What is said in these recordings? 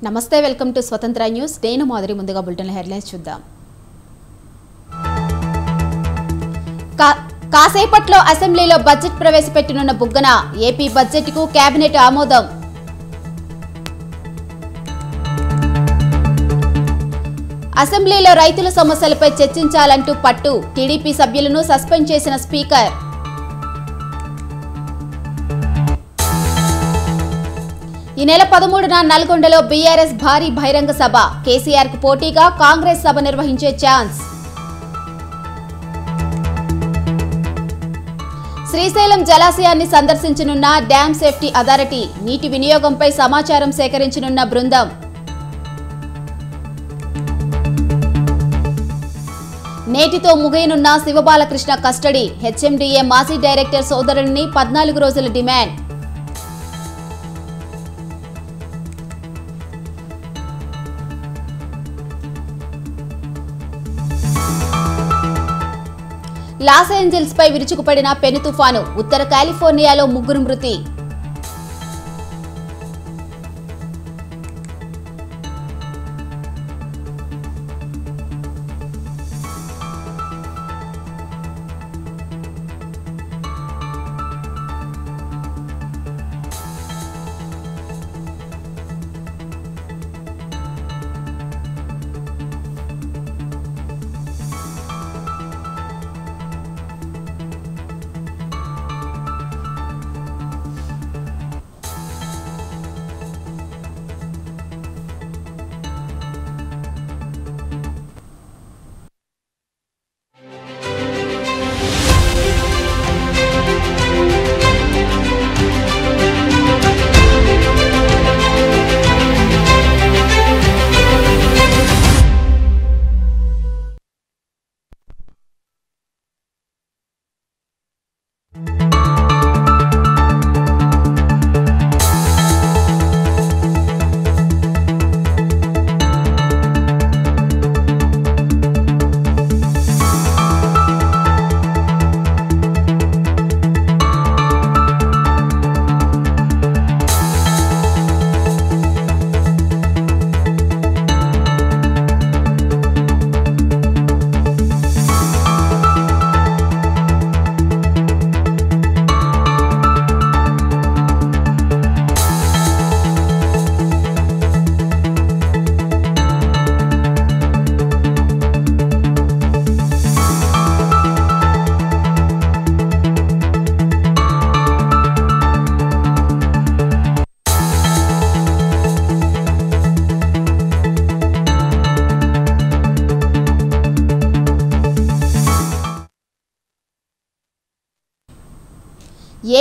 నమస్తే welcome to స్వతంత్ర news నేను మాదిరి ముందుగా బులెటిన్ హెడ్లైన్స్ చూద్దాం కాసేపట్లో అసెంబ్లీలో బడ్జెట్ ప్రవేశపెట్టనున్న బుగ్గన ఏపీ బడ్జెట్ కు కేబినెట్ ఆమోదం అసెంబ్లీలో రైతుల సమస్యలపై చర్చించాలంటూ పట్టు టీడీపీ సభ్యులను సస్పెండ్ చేసిన స్పీకర్ ఈ నెల 13న నల్గొండలో బీఆర్ఎస్ భారీ బహిరంగ సభ కేసీఆర్ కు పోటీగా కాంగ్రెస్ సభ నిర్వహించే ఛాన్స్ శ్రీశైలం జలాశయాన్ని సందర్శించనున్న డ్యామ్ సేఫ్టీ అథారిటీ నీటి వినియోగంపై సమాచారం సేకరించనున్న బృందం నేటితో ముగియనున్న శివబాలకృష్ణ కస్టడీ హెచ్ఎండిఏ మాజీ డైరెక్టర్ సోదరుడిని 14 రోజుల డిమాండ్ లాస్ ఏంజల్స్ పై విరుచుకుపడిన పెను తుఫాను ఉత్తర కాలిఫోర్నియాలో 3 మృతి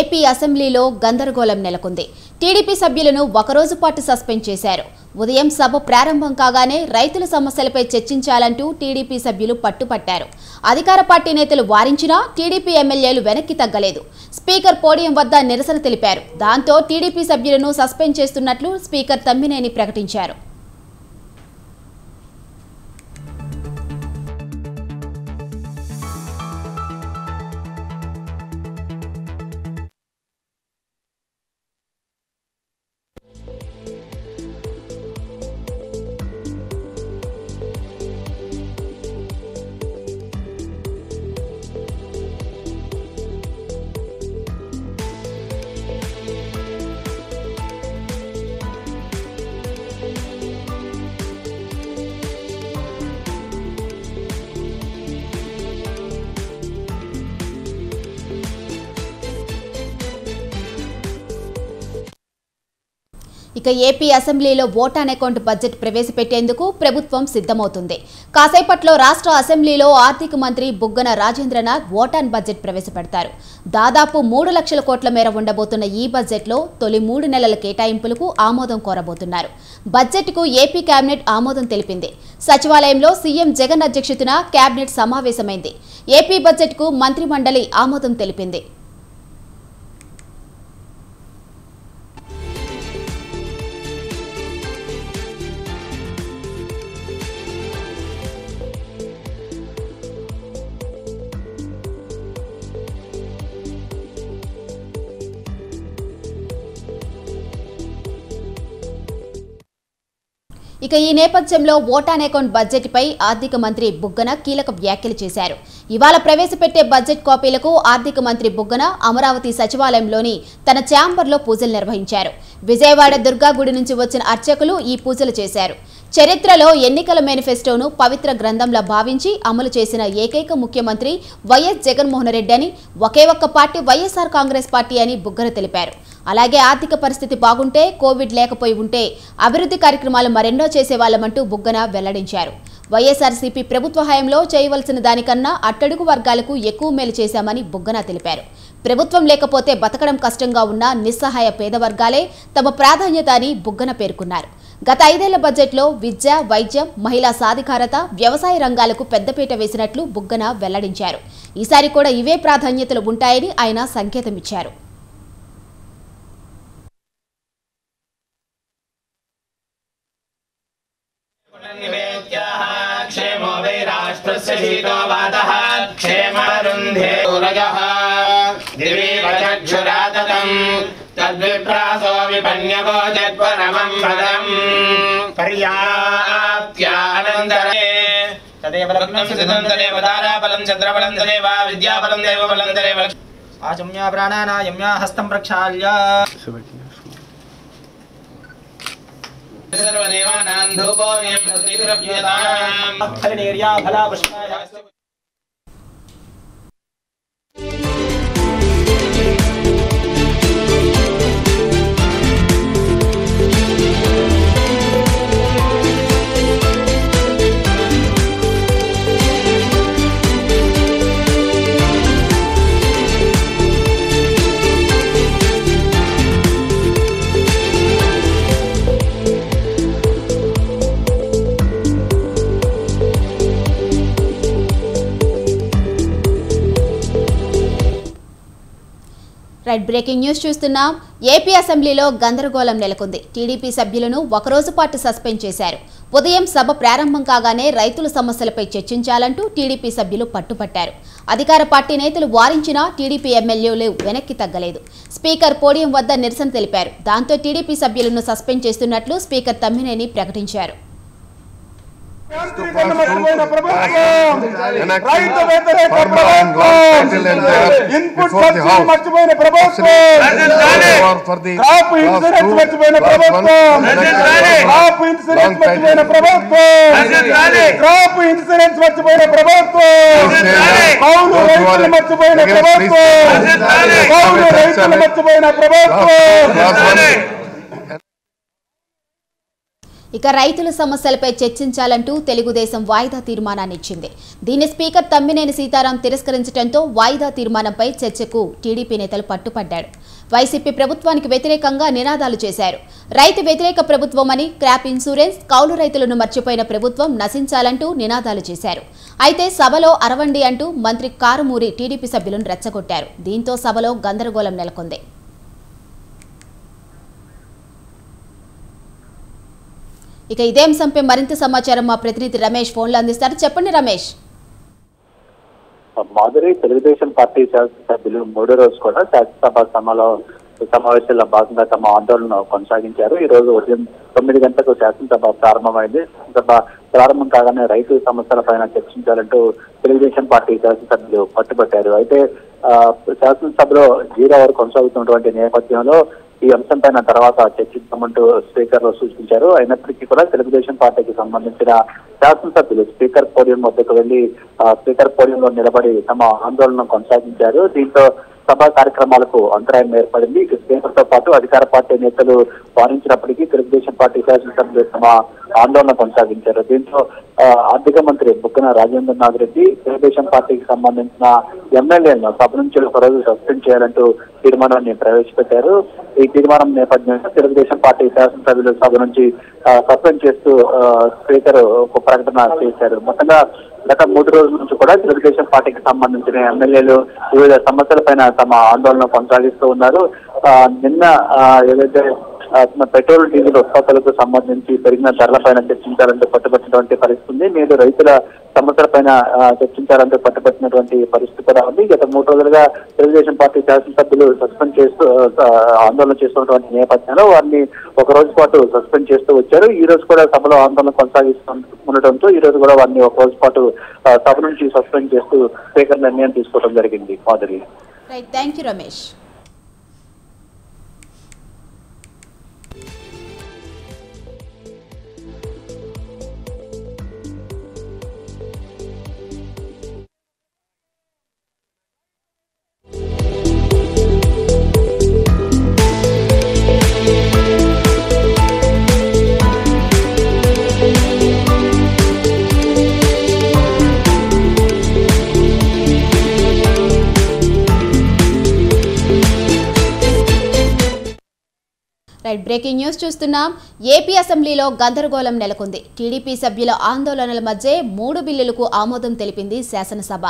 ఏపీ అసెంబ్లీలో గందరగోళం నెలకొంది. టీడీపీ సభ్యులను ఒకరోజు పాటు సస్పెండ్ చేశారు. ఉదయం సభ ప్రారంభం కాగానే రైతుల సమస్యలపై చర్చించాలంటూ టీడీపీ సభ్యులు పట్టుపట్టారు. అధికార పార్టీ నేతలు వారించినా టీడీపీ ఎమ్మెల్యేలు వెనక్కి తగ్గలేదు. స్పీకర్ పోడియం వద్ద నిరసన తెలిపారు. దాంతో టీడీపీ సభ్యులను సస్పెండ్ చేస్తున్నట్లు స్పీకర్ తమ్మినేని ప్రకటించారు. ఇక ఏపీ అసెంబ్లీలో ఓట్ ఆన్ అకౌంట్ బడ్జెట్ ప్రవేశపెట్టేందుకు ప్రభుత్వం సిద్ధమవుతుంది. కాసేపట్లో రాష్ట్ర అసెంబ్లీలో ఆర్థిక మంత్రి Buggana Rajendranath vote on budget ప్రవేశపెడతారు. దాదాపు 3 లక్షల కోట్ల మేర ఉండబోతున్న ఈ బడ్జెట్లో తొలి 3 నెలల కేటాయింపులకు ఆమోదం కోరబోతున్నారు. బడ్జెట్కు ఏపీ కేబినెట్ ఆమోదం తెలిపింది. సచివాలయంలో సీఎం జగన్ అధ్యక్షతన కేబినెట్ సమావేశమైంది. ఏపీ బడ్జెట్కు మంత్రిమండలి ఆమోదం తెలిపింది. ఇక ఈ నేపథ్యంలో ఓటాన్ అకౌంట్ బడ్జెట్ పై ఆర్థిక మంత్రి బుగ్గన కీలక వ్యాఖ్యలు చేశారు. ఇవాళ ప్రవేశపెట్టే బడ్జెట్ కాపీలకు ఆర్థిక మంత్రి బుగ్గన అమరావతి సచివాలయంలోని తన ఛాంబర్లో పూజలు నిర్వహించారు. విజయవాడ దుర్గా గుడి నుంచి వచ్చిన అర్చకులు ఈ పూజలు చేశారు. చరిత్రలో ఎన్నికల మేనిఫెస్టోను పవిత్ర గ్రంథంలా భావించి అమలు చేసిన ఏకైక ముఖ్యమంత్రి వైఎస్ జగన్మోహన్ రెడ్డి అని, ఒకే ఒక్క పార్టీ వైఎస్ఆర్ కాంగ్రెస్ పార్టీ అని బుగ్గన తెలిపారు. అలాగే ఆర్థిక పరిస్థితి బాగుంటే, కోవిడ్ లేకపోయి ఉంటే అభివృద్ధి కార్యక్రమాలు మరెన్నో చేసేవాళ్లమంటూ బుగ్గన వెల్లడించారు. వైఎస్ఆర్సీపీ ప్రభుత్వ హయాంలో చేయవలసిన దానికన్నా అట్టడుగు వర్గాలకు ఎక్కువ మేలు చేశామని బుగ్గన తెలిపారు. ప్రభుత్వం లేకపోతే బతకడం కష్టంగా ఉన్న నిస్సహాయ పేద వర్గాలే తమ ప్రాధాన్యత అని బుగ్గన పేర్కొన్నారు. గత 5 ఏళ్ల బడ్జెట్లో విద్య, వైద్యం, మహిళా సాధికారత, వ్యవసాయ రంగాలకు పెద్దపీట వేసినట్లు బుగ్గన వెల్లడించారు. ఈసారి కూడా ఇవే ప్రాధాన్యతలు ఉంటాయని ఆయన సంకేతమిచ్చారు. तद्विप्रासो विपन्यको जत्परमं पदं पर्याप्त्यानन्तरे तदेव लग्नं सिद्धं तदेव ताराबलं चन्द्रबलं तदेव विद्याबलं देवबलं तदेव आचम्या प्राणानायम्या हस्तं प्रक्षाल्य सर्वदेवानां धूपो नियमृतिरभ्यतां फलनेर्या फला पुष्पाय రైట్ బ్రేకింగ్ న్యూస్ చూస్తున్నాం. ఏపీ అసెంబ్లీలో గందరగోళం నెలకొంది. టీడీపీ సభ్యులను ఒకరోజు పాటు సస్పెండ్ చేశారు. ఉదయం సభ ప్రారంభం కాగానే రైతుల సమస్యలపై చర్చించాలంటూ టీడీపీ సభ్యులు పట్టుపట్టారు. అధికార పార్టీ నేతలు వారించినా టీడీపీ ఎమ్మెల్యేలు వెనక్కి తగ్గలేదు. స్పీకర్ పోడియం వద్ద నిరసన తెలిపారు. దాంతో టీడీపీ సభ్యులను సస్పెండ్ చేస్తున్నట్లు స్పీకర్ తమ్మినేని ప్రకటించారు. ఇక రైతుల సమస్యలపై చర్చించాలంటూ తెలుగుదేశం వాయిదా తీర్మానాన్ని ఇచ్చింది. దీన్ని స్పీకర్ తమ్మినేని సీతారాం తిరస్కరించడంతో వాయిదా తీర్మానంపై చర్చకు టీడీపీ నేతలు పట్టుపడ్డారు. వైసీపీ ప్రభుత్వానికి వ్యతిరేకంగా నినాదాలు చేశారు. రైతు వ్యతిరేక ప్రభుత్వమని, క్రాప్ ఇన్సూరెన్స్, కౌలు రైతులను మర్చిపోయిన ప్రభుత్వం నశించాలంటూ నినాదాలు చేశారు. అయితే సభలో అరవండి అంటూ మంత్రి కారుమూరి టీడీపీ సభ్యులను రెచ్చగొట్టారు. దీంతో సభలో గందరగోళం నెలకొంది. ఇక ఇదే అంశంపై మరింత సమాచారం మా ప్రతినిధి రమేష్ ఫోన్లో అందిస్తారు. చెప్పండి రమేష్. మాధురి, తెలుగుదేశం పార్టీ శాసనసభ్యులు 3వ రోజు కూడా శాసనసభ సమావేశాల్లో భాగంగా తమ ఆందోళన కొనసాగించారు. ఈ రోజు ఉదయం 9 గంటలకు శాసనసభ ప్రారంభమైంది. సభ ప్రారంభం కాగానే రైతు సమస్యలపైన చర్చించాలంటూ తెలుగుదేశం పార్టీ శాసనసభ్యులు పట్టుబట్టారు. అయితే శాసనసభలో 0 అవర్ కొనసాగుతున్నటువంటి నేపథ్యంలో ఈ అంశంపైన తర్వాత చర్చిద్దామంటూ స్పీకర్ సూచించారు. అయినప్పటికీ కూడా తెలుగుదేశం పార్టీకి సంబంధించిన శాసనసభ్యులు స్పీకర్ పోడియం వద్దకు వెళ్లి స్పీకర్ పోడియంలో నిలబడి తమ ఆందోళన కొనసాగించారు. దీంతో సభా కార్యక్రమాలకు అంతరాయం ఏర్పడింది. స్పీకర్ తో పాటు అధికార పార్టీ నేతలు వారించినప్పటికీ తెలుగుదేశం పార్టీ శాసనసభ్యులు తమ ఆందోళన కొనసాగించారు. దీంతో ఆర్థిక మంత్రి బుగ్గన రాజేంద్రనాథ్ రెడ్డి తెలుగుదేశం పార్టీకి సంబంధించిన ఎమ్మెల్యేలను సభ నుంచి ఒకరోజు సస్పెండ్ చేయాలంటూ తీర్మానాన్ని ప్రవేశపెట్టారు. ఈ తీర్మానం నేపథ్యంలో తెలుగుదేశం పార్టీ శాసనసభ్యులు సభ నుంచి సస్పెండ్ చేస్తూ స్పీకర్ ఒక ప్రకటన చేశారు. మొత్తంగా గత 3 రోజుల నుంచి కూడా తెలుగుదేశం పార్టీకి సంబంధించిన ఎమ్మెల్యేలు వివిధ సమస్యలపైన తమ ఆందోళన కొనసాగిస్తూ ఉన్నారు. నిన్న ఏదైతే పెట్రోల్ డీజిల్ ఉత్పత్తులకు సంబంధించి పెరిగిన ధరలపైన చర్చించాలంటూ పట్టుబట్టినటువంటి పరిస్థితి. నేడు రైతుల సమస్యలపైన చర్చించాలంటూ పట్టుబట్టినటువంటి పరిస్థితి కూడా ఉంది. గత 3 రోజులుగా తెలుగుదేశం పార్టీ శాసనసభ్యులు సస్పెండ్ చేస్తూ ఆందోళన చేస్తున్నటువంటి నేపథ్యంలో వారిని ఒక రోజు పాటు సస్పెండ్ చేస్తూ వచ్చారు. ఈ రోజు కూడా సభలో ఆందోళన కొనసాగిస్తుండటంతో ఈ రోజు కూడా వారిని ఒక రోజు పాటు సభ నుంచి సస్పెండ్ చేస్తూ స్పీకర్ నిర్ణయం తీసుకోవడం జరిగింది. Madhuri. Thank you Ramesh. Breaking news చూస్తున్నాం. ఏపీ అసెంబ్లీలో గందరగోళం నెలకొంది. టీడీపీ సభ్యుల ఆందోళనల మధ్య 3 బిల్లులకు ఆమోదం తెలిపింది శాసనసభ.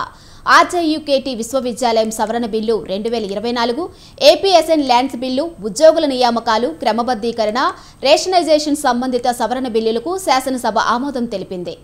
ఆర్జేయుకేటీ విశ్వవిద్యాలయం సవరణ బిల్లు 2024, ఏపీఎస్ఎన్ ల్యాండ్స్ బిల్లు, ఉద్యోగుల నియామకాలు, క్రమబద్ధీకరణ, రేషనైజేషన్ సంబంధిత సవరణ బిల్లులకు శాసనసభ ఆమోదం తెలిపింది.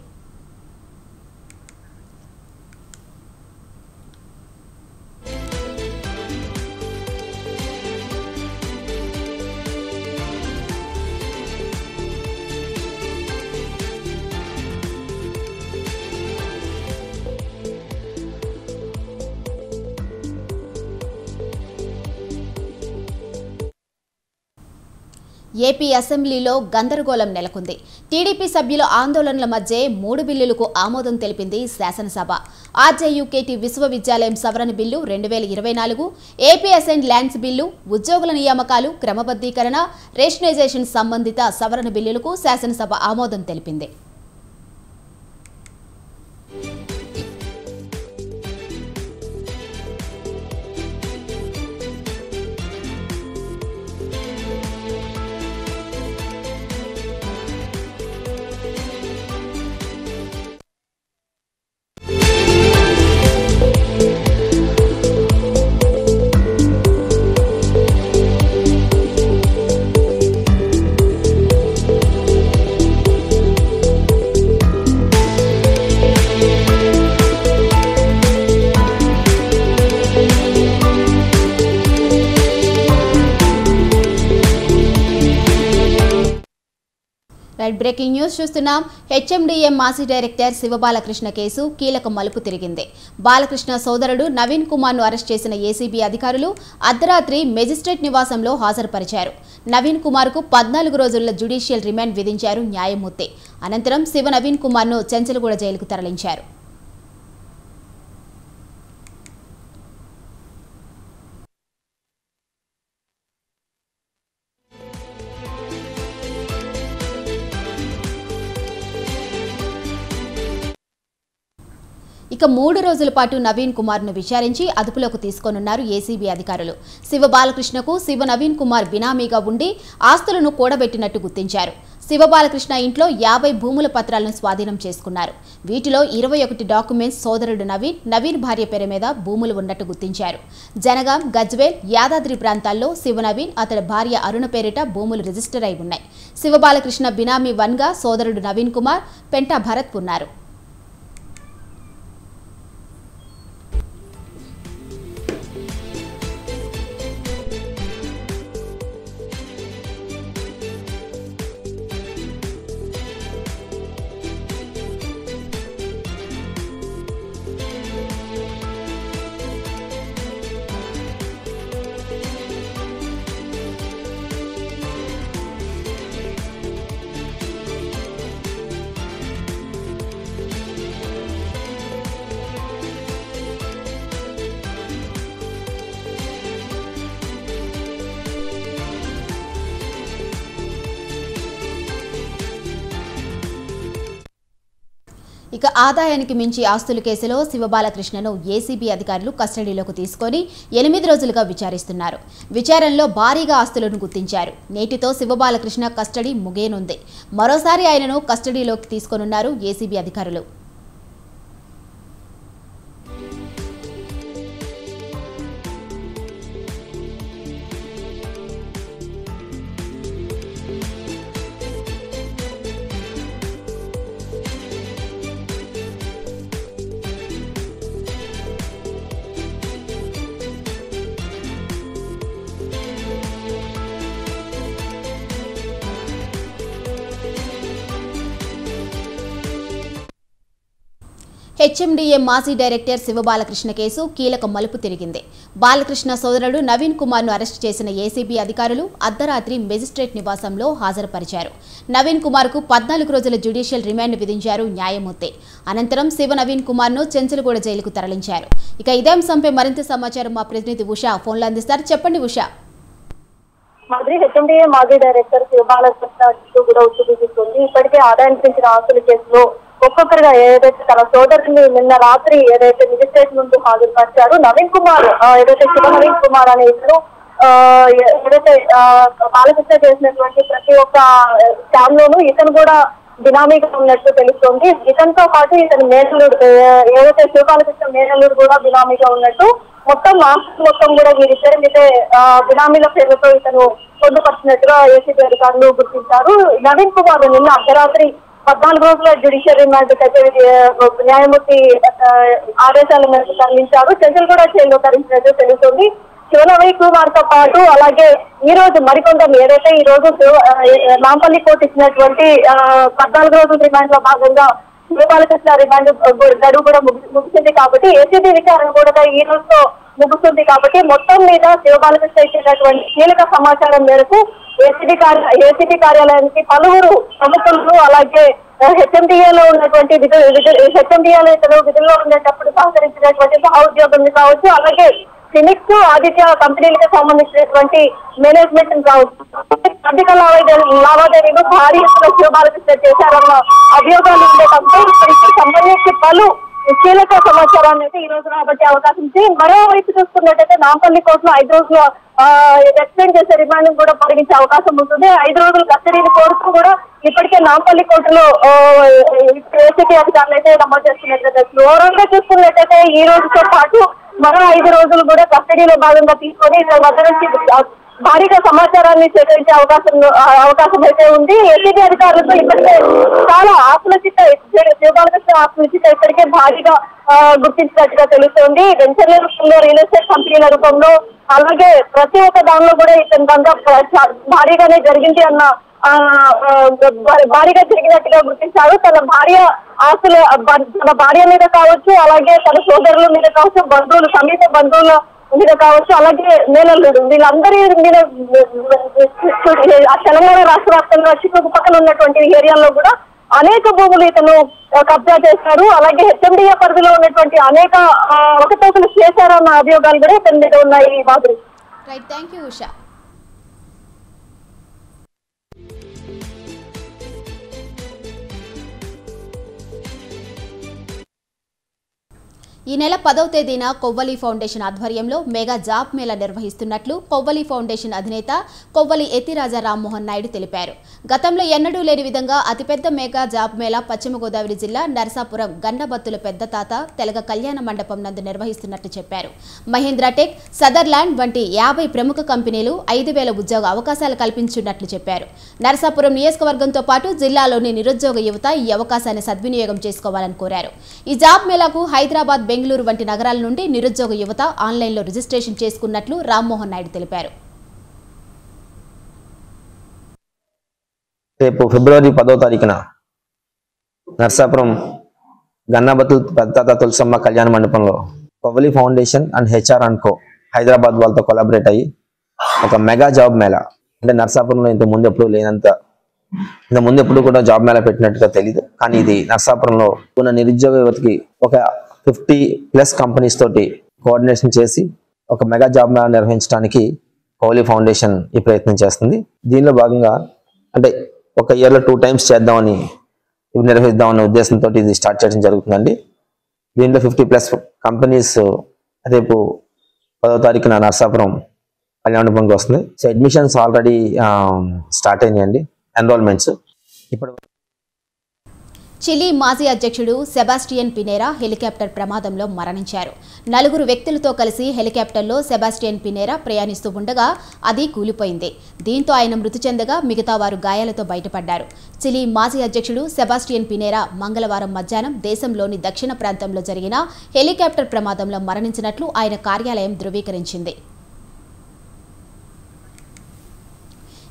ఏపీ అసెంబ్లీలో గందరగోళం నెలకొంది. టీడీపీ సభ్యుల ఆందోళనల మధ్య 3 బిల్లులకు ఆమోదం తెలిపింది శాసనసభ. ఆర్జేయుకేటీ విశ్వవిద్యాలయం సవరణ బిల్లు 2024, ఏపీఎస్ఎన్ ల్యాండ్స్ బిల్లు, ఉద్యోగుల నియామకాలు, క్రమబద్ధీకరణ, రేషనైజేషన్ సంబంధిత సవరణ బిల్లులకు శాసనసభ ఆమోదం తెలిపింది. బ్రేకింగ్ న్యూస్ చూస్తున్నాం. హెచ్ఎండిఏ మాజీ డైరెక్టర్ శివబాలకృష్ణ కేసు కీలక మలుపు తిరిగింది. బాలకృష్ణ సోదరుడు నవీన్ కుమార్ను అరెస్ట్ చేసిన ఏసీబీ అధికారులు అర్ధరాత్రి మెజిస్ట్రేట్ నివాసంలో హాజరుపరిచారు. నవీన్ కుమార్కు 14 రోజుల జ్యుడిషియల్ రిమాండ్ విధించారు న్యాయమూర్తి. అనంతరం శివ నవీన్ కుమార్ను చెంచల్గూడ జైలుకు తరలించారు. ఇక 3 రోజుల పాటు నవీన్ కుమార్ను విచారించి అదుపులోకి తీసుకోనున్నారు ఏసీబీ అధికారులు. శివ బాలకృష్ణకు శివ నవీన్ కుమార్ బినామీగా ఉండి ఆస్తులను కూడబెట్టినట్టు గుర్తించారు. శివ బాలకృష్ణ ఇంట్లో 50 భూముల పత్రాలను స్వాధీనం చేసుకున్నారు. వీటిలో 21 డాక్యుమెంట్స్ సోదరుడు నవీన్ భార్య పేరు మీద భూములు ఉన్నట్టు గుర్తించారు. జనగాం, గజ్వేల్, యాదాద్రి ప్రాంతాల్లో శివ నవీన్, అతడి భార్య అరుణ పేరిట భూములు రిజిస్టర్ అయి ఉన్నాయి. శివ బాలకృష్ణ బినామీ 1గా సోదరుడు నవీన్ కుమార్, పెంటా భరత్ ఉన్నారు. ఇక ఆదాయానికి మించి ఆస్తుల కేసులో శివబాలకృష్ణను ఏసీబీ అధికారులు కస్టడీలోకి తీసుకొని 8 రోజులుగా విచారిస్తున్నారు. విచారణలో భారీగా ఆస్తులను గుర్తించారు. నేటితో శివబాలకృష్ణ కస్టడీ ముగియనుంది. మరోసారి ఆయనను కస్టడీలోకి తీసుకోనున్నారు ఏసీబీ అధికారులు. హెచ్ఎండిఏ మాజీ డైరెక్టర్ శివబాలకృష్ణ కేసు కీలక మలుపు తిరిగింది. బాలకృష్ణ సోదరుడు నవీన్ కుమార్ను అరెస్టు చేసిన ఏసీబీ అధికారులు అర్ధరాత్రి మెజిస్ట్రేట్ నివాసంలో హాజరుపరిచారు. నవీన్ కుమార్కు 14 రోజుల జ్యుడిషియల్ రిమాండ్ విధించారు న్యాయమూర్తి. అనంతరం శివ నవీన్ కుమార్ను చెంచల్గూడ జైలుకు తరలించారు. ఇక ఇదే అంశంపై మరింత సమాచారం మా ప్రతినిధి ఉషా ఫోన్లో అందిస్తారు. చెప్పండి ఉషా. హెచ్ఎండిఏ మాజీ డైరెక్టర్ శివబాలకృష్ణ కూడా ఉచ్చుబిగుతుంది. ఇప్పటికే ఆదాయానికి పెంచిన ఆస్తుల కేసులో ఒక్కొక్కరుగా ఏదైతే తన సోదరుని నిన్న రాత్రి ఏదైతే మెజిస్ట్రేట్ ముందు హాజరుపరిచారు. నవీన్ కుమార్ ఏదైతే శివ నవీన్ కుమార్ అనే ఇతను ఏదైతే బాలకృష్ణ చేసినటువంటి ప్రతి ఒక్క స్కామ్ లోనూ ఇతను కూడా బినామీగా ఉన్నట్టు తెలుస్తోంది. ఇతనితో పాటు ఇతని మేనల్లుడు ఏదైతే శివబాలకృష్ణ మేనల్లుడు కూడా బినామీగా ఉన్నట్టు మొత్తం కూడా వీరిద్దరి మీద బినామీల పేర్లతో ఇతను పొందుపరిచినట్టుగా ఏసీబీ అధికారులు గుర్తించారు. నవీన్ కుమార్ నిన్న అర్ధరాత్రి 14 రోజుల జ్యుడిషియల్ రిమాండ్ న్యాయమూర్తి ఆదేశాల మేరకు తరలించారు. చెంచల్గూడ జైల్లో తరలించినట్టు తెలుస్తుంది. శివ నవీన్ కుమార్ తో పాటు అలాగే ఈ రోజు మరికొందరు ఏదైతే ఈ రోజు నాంపల్లి కోర్టు ఇచ్చినటువంటి 14 రోజుల రిమాండ్ లో భాగంగా శివబాలకృష్ణ రిమాండ్ గడువు కూడా ముగిసింది కాబట్టి ఏసీబీ విచారణ కూడా ఈ రోజుతో ముగుస్తుంది కాబట్టి మొత్తం మీద శివబాలకృష్ణ ఇచ్చినటువంటి కీలక సమాచారం మేరకు ఏసీబీ కార్యాలయానికి పలువురు ప్రముఖులు అలాగే హెచ్ఎండిఏలో ఉన్నటువంటి హెచ్ఎండిఏలో ఇతను విధుల్లో ఉండేటప్పుడు సహకరించినటువంటి సహోద్యోగులు కావచ్చు, అలాగే ఫినిక్స్ ఆదిత్య కంపెనీలకు సంబంధించినటువంటి మేనేజ్మెంట్ కావచ్చు, ఆర్థిక లావాదేవీలు భారీ ఎత్తున శివబాలకృష్ణ చేశారన్న అభియోగాలు ఉండేటప్పుడు ఇప్పటికి సంబంధించి పలు కీలక సమాచారాన్ని అయితే ఈ రోజు రాబట్టే అవకాశం ఉంది. మరోవైపు చూసుకున్నట్టయితే నాంపల్లి కోర్టులో 5 రోజులు ఎక్స్టెండ్ చేసే రిమాండ్ కూడా పొడిగించే అవకాశం ఉంటుంది. 5 రోజులు కస్టడీని కోరుతూ కూడా ఇప్పటికే నాంపల్లి కోర్టులో ఏసీబీ అధికారులు అయితే నమోదు చేస్తున్నట్లయితే ఓవరాల్ గా చూసుకున్నట్టయితే ఈ రోజుతో పాటు మరో 5 రోజులు కూడా కస్టడీలో భాగంగా తీసుకొని ఇక్కడ వద్ద నుంచి భారీగా సమాచారాన్ని సేకరించే అవకాశం అయితే ఉంది. ఏసీబీ అధికారులతో ఇప్పటికే చాలా ఆస్తుల చిట్ట శివబాలకృష్ణ ఆస్తుల చిట్ట ఇప్పటికే భారీగా గుర్తించినట్టుగా తెలుస్తోంది. వెంచర్ల రూపంలో, రియల్ ఎస్టేట్ కంపెనీల రూపంలో, అలాగే ప్రతి ఒక్క దానిలో కూడా ఇతని దందా భారీగానే జరిగింది అన్న భారీగా జరిగినట్టుగా గుర్తించారు. తన భార్య ఆస్తులు తన భార్య మీద కావచ్చు, అలాగే తన సోదరుల మీద కావచ్చు, బంధువులు సమీప బంధువుల మీద కావచ్చు, అలాగే మేనల్లుడు వీళ్ళందరి మీద తెలంగాణ రాష్ట్ర వ్యాప్తంగా చుట్టుపక్కల ఉన్నటువంటి ఏరియాల్లో కూడా అనేక భూములు ఇతను కబ్జా చేశారు. అలాగే హెచ్ఎండిఏ పరిధిలో ఉన్నటువంటి అనేక అవకతవకలు చేశారన్న అభియోగాలు కూడా ఇతని మీద ఉన్నాయి. Madhuri. Right, thank you Usha. ఈ నెల 10వ తేదీన కొవ్వలి ఫౌండేషన్ ఆధ్వర్యంలో మెగా జాబ్ మేళా నిర్వహిస్తున్నట్లు కొవ్వలి ఫౌండేషన్ అధినేత కొవ్వలి ఎత్తిరాజా రామ్మోహన్ నాయుడు తెలిపారు. గతంలో ఎన్నడూ లేని విధంగా అతిపెద్ద మెగా జాబ్ మేళా పశ్చిమ గోదావరి జిల్లా నరసాపురం గన్నబత్తుల పెద్ద తాత తెలగ కళ్యాణ మండపం నందు నిర్వహిస్తున్నట్లు చెప్పారు. మహేంద్ర టెక్, సదర్లాండ్ వంటి 50 ప్రముఖ కంపెనీలు 5,000 ఉద్యోగ అవకాశాలు కల్పించున్నట్లు చెప్పారు. నరసాపురం నియోజకవర్గంతో పాటు జిల్లాలోని నిరుద్యోగ యువత ఈ అవకాశాన్ని సద్వినియోగం చేసుకోవాలని కోరారు. ఈ జాబ్ మేళాకు హైదరాబాద్, బెంగళూరు వంటి నగరాల నుండి నిరుద్యోగ యువత ఆన్లైన్లో రిజిస్ట్రేషన్ చేసుకున్నట్లు రామ్మోహన్ నాయుడు తెలిపారు. రేపు ఫిబ్రవరి 10వ తారీఖున నర్సాపురం గన్నాబతుల్ పెద్ద తులసమ్మ కళ్యాణ మండపంలో Kovvali foundation and HR and co Hyderabad వాళ్ళతో కొలాబరేట్ అయ్యి ఒక మెగా జాబ్ మేళా, అంటే నర్సాపురంలో ఇంతకుముందు ఎప్పుడు లేనంత, ఇంతకుముందు ఎప్పుడు కూడా జాబ్ మేళా పెట్టినట్టుగా తెలియదు. కానీ ఇది నర్సాపురంలో ఉన్న నిరుద్యోగ యువతకి ఒక 50+ కంపెనీస్ తోటి కోఆర్డినేషన్ చేసి ఒక మెగా జాబ్ మేళా నిర్వహించడానికి కొవ్వలి ఫౌండేషన్ ఈ ప్రయత్నం చేస్తుంది. దీనిలో భాగంగా అంటే ఒక ఇయర్లో 2 times చేద్దామని నిర్వహిద్దామనే ఉద్దేశంతో ఇది స్టార్ట్ చేయడం జరుగుతుందండి. దీంట్లో 50+ కంపెనీస్ రేపు 10వ తారీఖున నర్సాపురం కళ్యాణ మండపంకి వస్తుంది. సో అడ్మిషన్స్ ఆల్రెడీ స్టార్ట్ అయినాయండి, ఎన్రోల్మెంట్స్. ఇప్పుడు చిలీ మాజీ అధ్యక్షుడు సెబాస్టియన్ పినేరా హెలికాప్టర్ ప్రమాదంలో మరణించారు. 4 వ్యక్తులతో కలిసి హెలికాప్టర్లో సెబాస్టియన్ పినేరా ప్రయాణిస్తూ ఉండగా అది కూలిపోయింది. దీంతో ఆయన మృతి చెందగా మిగతా వారు గాయాలతో బయటపడ్డారు. చిలీ మాజీ అధ్యక్షుడు సెబాస్టియన్ పినేరా మంగళవారం మధ్యాహ్నం దేశంలోని దక్షిణ ప్రాంతంలో జరిగిన హెలికాప్టర్ ప్రమాదంలో మరణించినట్లు ఆయన కార్యాలయం ధృవీకరించింది.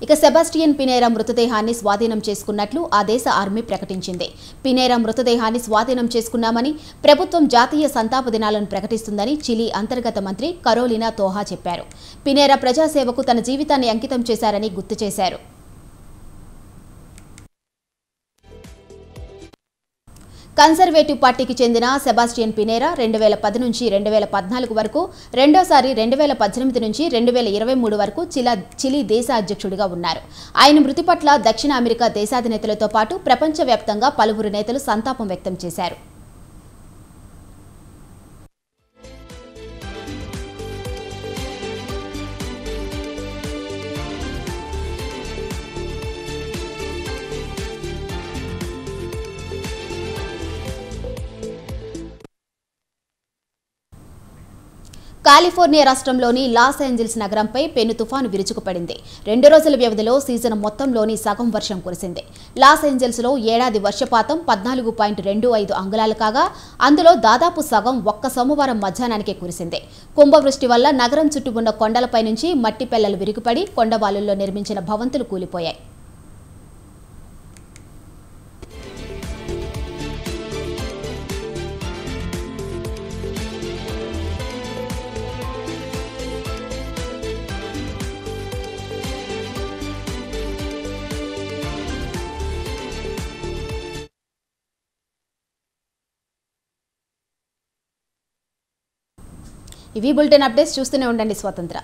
ఇక సెబాస్టియన్ పినేరా మృతదేహాన్ని స్వాధీనం చేసుకున్నట్లు ఆ దేశ ఆర్మీ ప్రకటించింది. పినేరా మృతదేహాన్ని స్వాధీనం చేసుకున్నామని ప్రభుత్వం జాతీయ సంతాప దినాలను ప్రకటిస్తుందని చిలీ అంతర్గత మంత్రి కరోలినా తోహా చెప్పారు. పినేరా ప్రజాసేవకు తన జీవితాన్ని అంకితం చేశారని గుర్తు చేశారు. కన్సర్వేటివ్ పార్టీకి చెందిన సెబాస్టియన్ పినేరా 2010 నుంచి 2014 వరకు, రెండోసారి 2018 నుంచి 2023 వరకు చిలీ దేశ అధ్యక్షుడిగా ఉన్నారు. ఆయన మృతి పట్ల దక్షిణ అమెరికా దేశాధినేతలతో పాటు ప్రపంచవ్యాప్తంగా పలువురు నేతలు సంతాపం వ్యక్తం చేశారు. కాలిఫోర్నియా రాష్ట్రంలోని లాస్ ఏంజల్స్ నగరంపై పెను తుఫాను విరుచుకుపడింది. 2 రోజుల వ్యవధిలో సీజన్ మొత్తంలోని సగం వర్షం కురిసింది. లాస్ ఏంజల్స్లో ఏడాది వర్షపాతం 14.25 అంగుళాలు కాగా అందులో దాదాపు సగం ఒక్క సోమవారం మధ్యాహ్నానికే కురిసింది. కుంభవృష్టి వల్ల నగరం చుట్టూ ఉన్న కొండలపై నుంచి మట్టి పెళ్లలు విరిగిపడి కొండవాలుల్లో నిర్మించిన భవంతులు కూలిపోయాయి. ఇవి బులెటిన్ అప్డేట్స్. చూస్తూనే ఉండండి స్వతంత్ర.